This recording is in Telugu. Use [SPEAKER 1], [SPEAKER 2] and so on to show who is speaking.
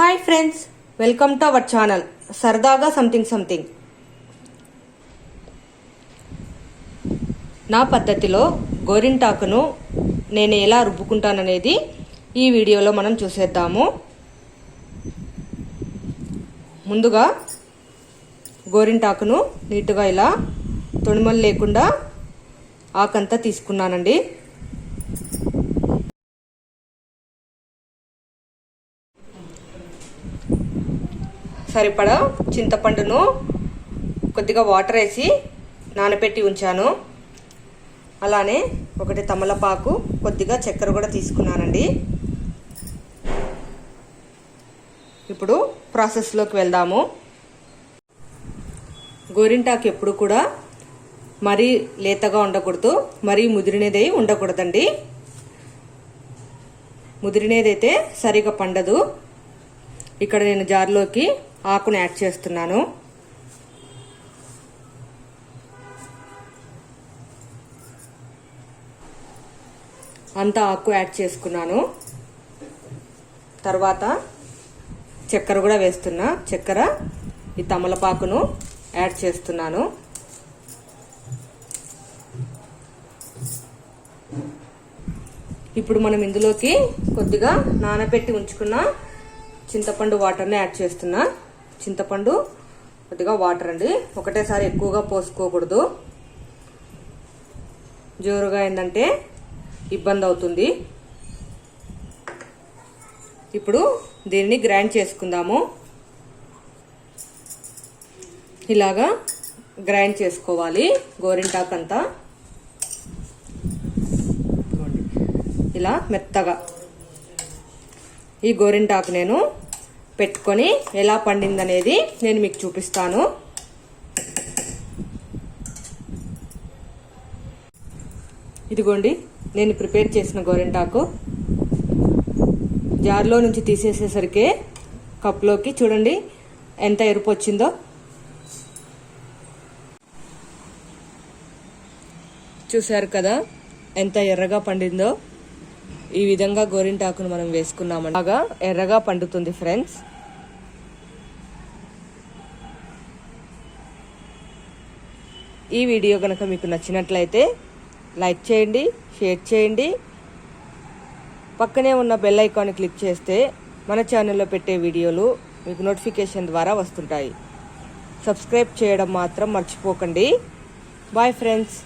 [SPEAKER 1] Hi friends, welcome to our channel సరదాగా సంథింగ్. నా పద్ధతిలో గోరింటాకును నేను ఎలా రుబ్బుకుంటాననేది ఈ వీడియోలో మనం చూసేద్దాము. ముందుగా గోరింటాకును నీట్గా ఇలా తొడిమలు లేకుండా ఆకంతా తీసుకున్నానండి. సరిపడా చింతపండును కొద్దిగా వాటర్ వేసి నానబెట్టి ఉంచాను. అలానే ఒకటి తమలపాకు, కొద్దిగా చక్కెర కూడా తీసుకున్నానండి. ఇప్పుడు ప్రాసెస్లోకి వెళ్దాము. గోరింటాకు ఎప్పుడు కూడా మరీ లేతగా ఉండకూడదు, మరీ ముదిరినది ఉండకూడదండి. ముదిరినదైతే సరిగా పండదు. ఇక్కడ నేను జార్లోకి ఆకును యాడ్ చేస్తున్నాను. అంతా ఆకు యాడ్ చేసుకున్నాను. తర్వాత చక్కెర కూడా వేస్తున్నా. చక్కెర, ఈ తమలపాకును యాడ్ చేస్తున్నాను. ఇప్పుడు మనం ఇందులోకి కొద్దిగా నానబెట్టి ఉంచుకున్న చింతపండు వాటర్ని యాడ్ చేస్తున్నా. చింతపండు, కొద్దిగా వాటర్ అండి. ఒకటేసారి ఎక్కువగా పోసుకోకూడదు, జోరుగా ఏంటంటే ఇబ్బంది అవుతుంది. ఇప్పుడు దీన్ని గ్రైండ్ చేసుకుందాము. ఇలాగా గ్రైండ్ చేసుకోవాలి గోరింటాకు అంతా, ఇలా మెత్తగా. ఈ గోరింటాకు నేను పెట్టుకొని ఎలా పండిందనేది నేను మీకు చూపిస్తాను. ఇదిగోండి, నేను ప్రిపేర్ చేసిన గోరింటాకు జార్లో నుంచి తీసేసేసరికి కప్లోకి చూడండి ఎంత ఎరుపు వచ్చిందో. చూశారు కదా ఎంత ఎర్రగా పండిందో. ఈ విధంగా గోరింటాకును మనం వేసుకున్నామని బాగా ఎర్రగా పండుతుంది ఫ్రెండ్స్. ఈ వీడియో కనుక మీకు నచ్చినట్లయితే లైక్ చేయండి, షేర్ చేయండి. పక్కనే ఉన్న బెల్ ఐకాన్ క్లిక్ చేస్తే మన ఛానల్లో పెట్టే వీడియోలు మీకు నోటిఫికేషన్ ద్వారా వస్తుంటాయి. సబ్స్క్రైబ్ చేయడం మాత్రం మర్చిపోకండి. Bye friends.